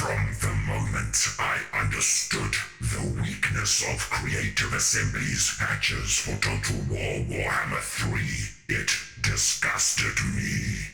From the moment I understood the weakness of Creative Assembly's patches for Total War Warhammer 3, it disgusted me.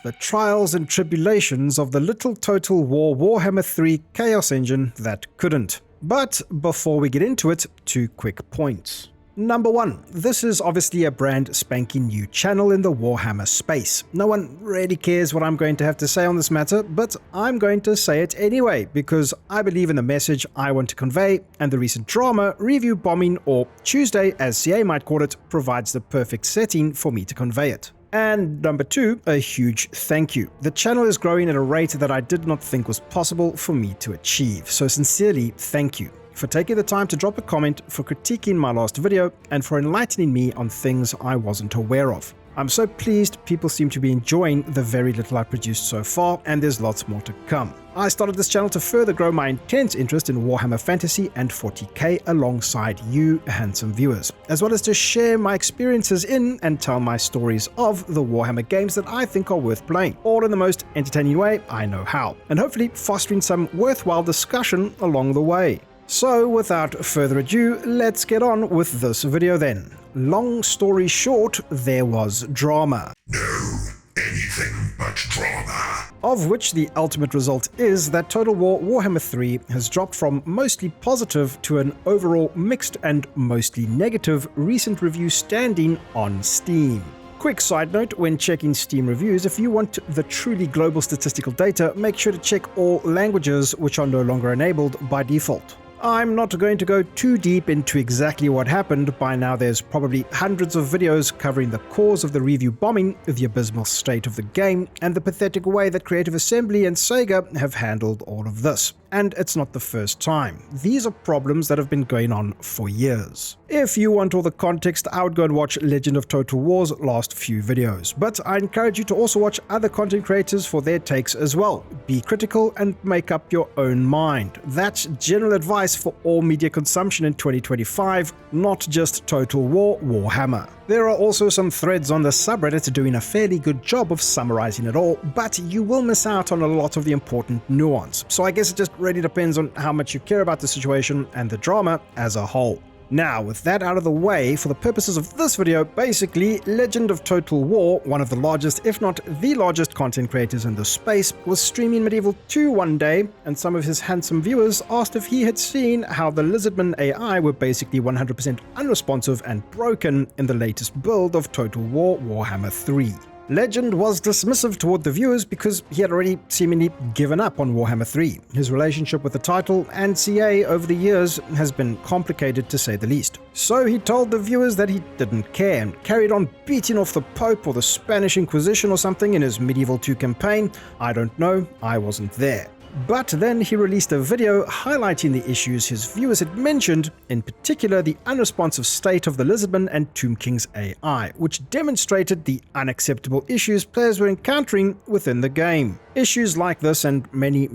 The trials and tribulations of the little Total War Warhammer 3 Chaos engine that couldn't. But before we get into it, 2 quick points. Number 1, this is obviously a brand spanking new channel in the Warhammer space. No one really cares what I'm going to have to say on this matter, but I'm going to say it anyway, because I believe in the message I want to convey, and the recent drama, review bombing, or Tuesday as CA might call it, provides the perfect setting for me to convey it. And number 2, a huge thank you. The channel is growing at a rate that I did not think was possible for me to achieve, so sincerely thank you for taking the time to drop a comment, for critiquing my last video, and for enlightening me on things I wasn't aware of. I'm so pleased people seem to be enjoying the very little I produced so far, and there's lots more to come. I started this channel to further grow my intense interest in Warhammer Fantasy and 40k alongside you handsome viewers, as well as to share my experiences in and tell my stories of the Warhammer games that I think are worth playing, all in the most entertaining way I know how, and hopefully fostering some worthwhile discussion along the way. So without further ado, let's get on with this video then. Long story short, there was drama. No, anything but drama. Of which the ultimate result is that Total War Warhammer 3 has dropped from mostly positive to an overall mixed and mostly negative recent review standing on Steam. Quick side note, when checking Steam reviews, if you want the truly global statistical data, make sure to check all languages which are no longer enabled by default. I'm not going to go too deep into exactly what happened. By now there's probably hundreds of videos covering the cause of the review bombing, the abysmal state of the game, and the pathetic way that Creative Assembly and Sega have handled all of this. And it's not the first time. These are problems that have been going on for years. If you want all the context, I would go and watch Legend of Total War's last few videos, but I encourage you to also watch other content creators for their takes as well. Be critical and make up your own mind. That's general advice for all media consumption in 2025, not just Total War Warhammer. There are also some threads on the subreddit doing a fairly good job of summarizing it all, but you will miss out on a lot of the important nuance. So I guess it just really depends on how much you care about the situation and the drama as a whole. Now, with that out of the way, for the purposes of this video, basically, Legend of Total War, one of the largest, if not the largest content creators in the space, was streaming Medieval 2 one day, and some of his handsome viewers asked if he had seen how the Lizardman AI were basically 100% unresponsive and broken in the latest build of Total War Warhammer 3. Legend was dismissive toward the viewers because he had already seemingly given up on Warhammer 3. His relationship with the title and CA over the years has been complicated to say the least. So he told the viewers that he didn't care and carried on beating off the Pope or the Spanish Inquisition or something in his Medieval 2 campaign. I don't know, I wasn't there. But then he released a video highlighting the issues his viewers had mentioned, in particular the unresponsive state of the Lizardman and Tomb King's AI, which demonstrated the unacceptable issues players were encountering within the game. Issues like this and many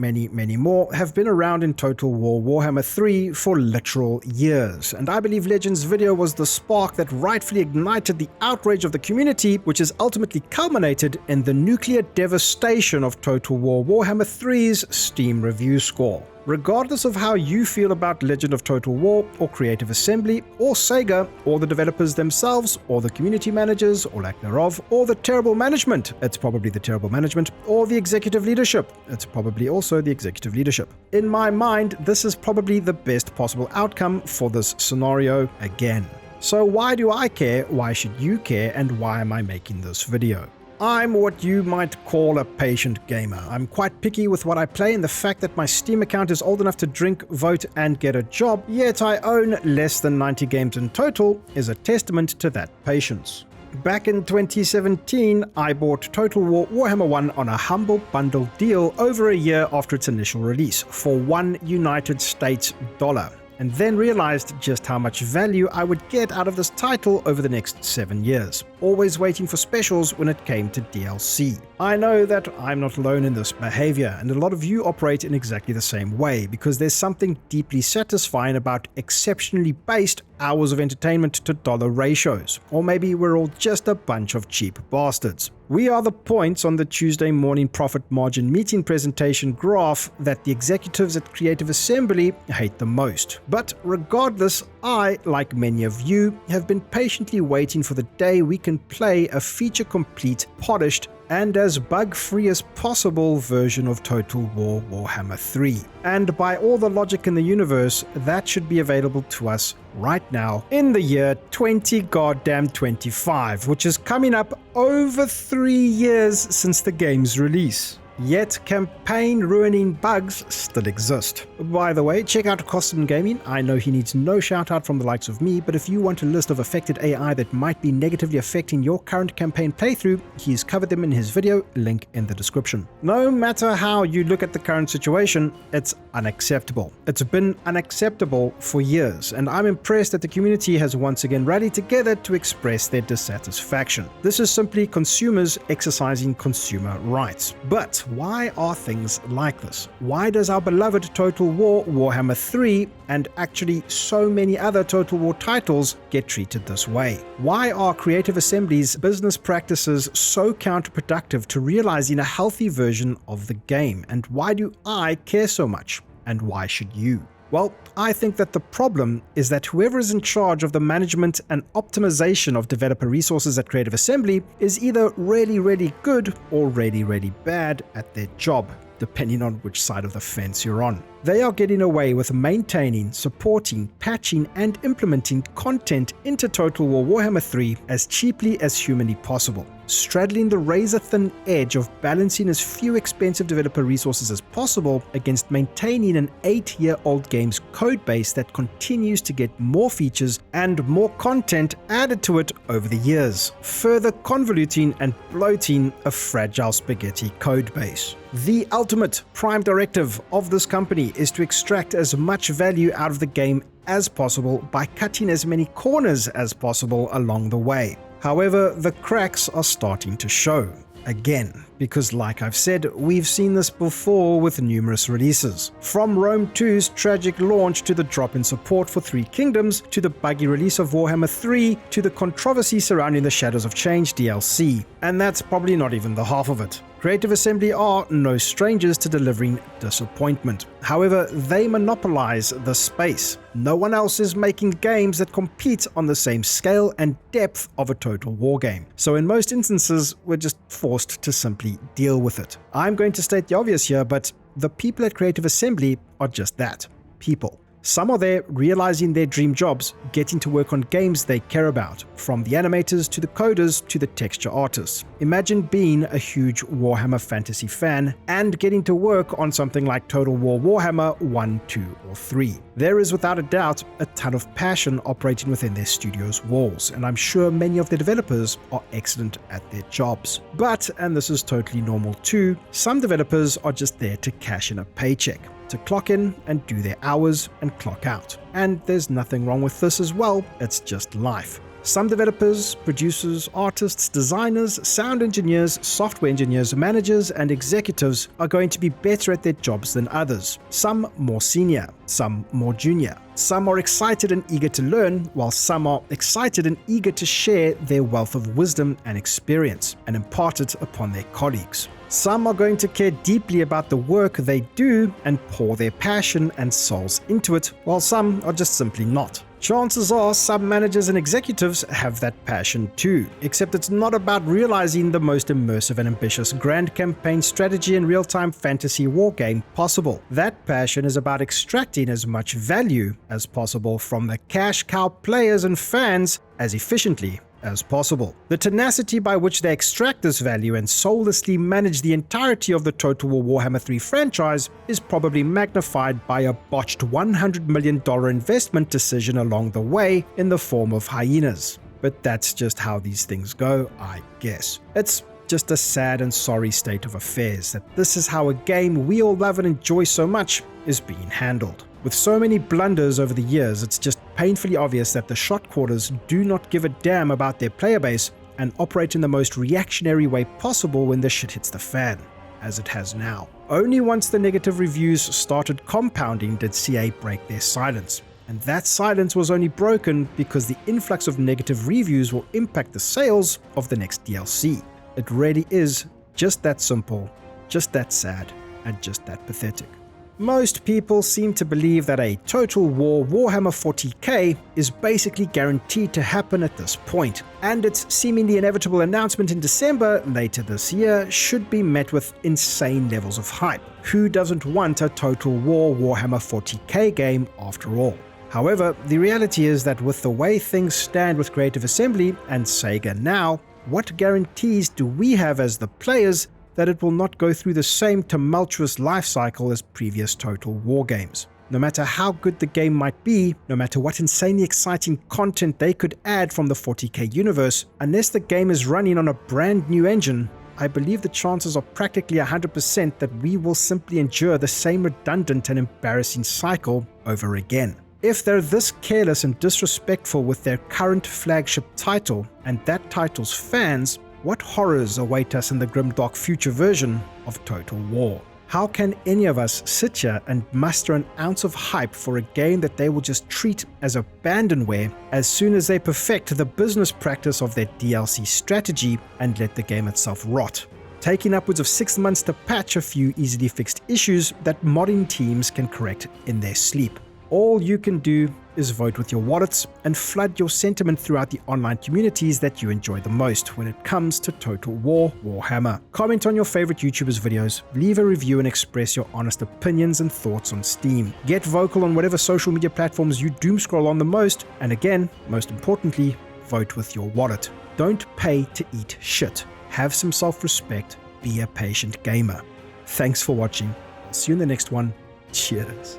more have been around in Total War Warhammer 3 for literal years, and I believe Legend's video was the spark that rightfully ignited the outrage of the community, which has ultimately culminated in the nuclear devastation of Total War Warhammer 3's Steam review score. Regardless of how you feel about Legend of Total War, or Creative Assembly, or Sega, or the developers themselves, or the community managers, or lack thereof, or the terrible management, it's probably the terrible management, or the executive leadership, it's probably also the executive leadership. In my mind, this is probably the best possible outcome for this scenario again. So why do I care, why should you care, and why am I making this video? I'm what you might call a patient gamer. I'm quite picky with what I play, and the fact that my Steam account is old enough to drink, vote, and get a job, yet I own less than 90 games in total, is a testament to that patience. Back in 2017, I bought Total War Warhammer 1 on a humble bundle deal over a year after its initial release for $1 United States dollar, and then realized just how much value I would get out of this title over the next 7 years, always waiting for specials when it came to DLC. I know that I'm not alone in this behavior, and a lot of you operate in exactly the same way, because there's something deeply satisfying about exceptionally based hours of entertainment to dollar ratios. Or maybe we're all just a bunch of cheap bastards. We are the points on the Tuesday morning profit margin meeting presentation graph that the executives at Creative Assembly hate the most. But regardless, I, like many of you, have been patiently waiting for the day we can play a feature-complete, polished, and as bug-free as possible version of Total War Warhammer 3. And by all the logic in the universe, that should be available to us right now in the year 2025, which is coming up over 3 years since the game's release. Yet campaign-ruining bugs still exist. By the way, check out Costin Gaming. I know he needs no shout-out from the likes of me, but if you want a list of affected AI that might be negatively affecting your current campaign playthrough, he's covered them in his video, link in the description. No matter how you look at the current situation, it's unacceptable. It's been unacceptable for years, and I'm impressed that the community has once again rallied together to express their dissatisfaction. This is simply consumers exercising consumer rights. But why are things like this? Why does our beloved Total War Warhammer 3 and actually so many other Total War titles get treated this way? Why are Creative Assembly's business practices so counterproductive to realizing a healthy version of the game? And why do I care so much? And why should you? Well, I think that the problem is that whoever is in charge of the management and optimization of developer resources at Creative Assembly is either really good or really bad at their job, depending on which side of the fence you're on. They are getting away with maintaining, supporting, patching, and implementing content into Total War Warhammer 3 as cheaply as humanly possible, straddling the razor-thin edge of balancing as few expensive developer resources as possible against maintaining an 8-year-old game's codebase that continues to get more features and more content added to it over the years, further convoluting and bloating a fragile spaghetti codebase. The ultimate prime directive of this company is to extract as much value out of the game as possible by cutting as many corners as possible along the way. However, the cracks are starting to show. Again, because like I've said, we've seen this before with numerous releases. From Rome 2's tragic launch to the drop in support for Three Kingdoms, to the buggy release of Warhammer 3, to the controversy surrounding the Shadows of Change DLC. And that's probably not even the half of it. Creative Assembly are no strangers to delivering disappointment. However, they monopolize the space. No one else is making games that compete on the same scale and depth of a Total War game. So in most instances, we're just forced to simply deal with it. I'm going to state the obvious here, but the people at Creative Assembly are just that, people. Some are there realizing their dream jobs, getting to work on games they care about, from the animators to the coders to the texture artists. Imagine being a huge Warhammer Fantasy fan and getting to work on something like Total War Warhammer 1, 2, or 3. There is without a doubt a ton of passion operating within their studio's walls, and I'm sure many of the developers are excellent at their jobs. But, and this is totally normal too, some developers are just there to cash in a paycheck, to clock in and do their hours and clock out. And there's nothing wrong with this as well, it's just life. Some developers, producers, artists, designers, sound engineers, software engineers, managers, and executives are going to be better at their jobs than others. Some more senior, some more junior. Some are excited and eager to learn, while some are excited and eager to share their wealth of wisdom and experience and impart it upon their colleagues. Some are going to care deeply about the work they do and pour their passion and souls into it, while some are just simply not. Chances are some managers and executives have that passion too, except it's not about realizing the most immersive and ambitious grand campaign strategy and real-time fantasy war game possible. That passion is about extracting as much value as possible from the cash cow players and fans as efficiently as possible. The tenacity by which they extract this value and soullessly manage the entirety of the Total War Warhammer 3 franchise is probably magnified by a botched $100 million investment decision along the way in the form of hyenas. But that's just how these things go, I guess. It's just a sad and sorry state of affairs that this is how a game we all love and enjoy so much is being handled. With so many blunders over the years, it's just painfully obvious that the shot callers do not give a damn about their player base and operate in the most reactionary way possible when the shit hits the fan, as it has now. Only once the negative reviews started compounding did CA break their silence. And that silence was only broken because the influx of negative reviews will impact the sales of the next DLC. It really is just that simple, just that sad, and just that pathetic. Most people seem to believe that a Total War Warhammer 40k is basically guaranteed to happen at this point, and its seemingly inevitable announcement in December later this year should be met with insane levels of hype. Who doesn't want a Total War Warhammer 40k game after all? However, the reality is that with the way things stand with Creative Assembly and Sega now, what guarantees do we have as the players that it will not go through the same tumultuous life cycle as previous Total War games? No matter how good the game might be, no matter what insanely exciting content they could add from the 40k universe, unless the game is running on a brand new engine, I believe the chances are practically 100% that we will simply endure the same redundant and embarrassing cycle over again. If they're this careless and disrespectful with their current flagship title and that title's fans, what horrors await us in the grimdark future version of Total War? How can any of us sit here and muster an ounce of hype for a game that they will just treat as abandonware as soon as they perfect the business practice of their DLC strategy and let the game itself rot, taking upwards of 6 months to patch a few easily fixed issues that modding teams can correct in their sleep? All you can do is vote with your wallets and flood your sentiment throughout the online communities that you enjoy the most when it comes to Total War Warhammer. Comment on your favorite YouTubers' videos, leave a review and express your honest opinions and thoughts on Steam. Get vocal on whatever social media platforms you doom scroll on the most, and again, most importantly, vote with your wallet. Don't pay to eat shit. Have some self-respect, be a patient gamer. Thanks for watching. I'll see you in the next one. Cheers.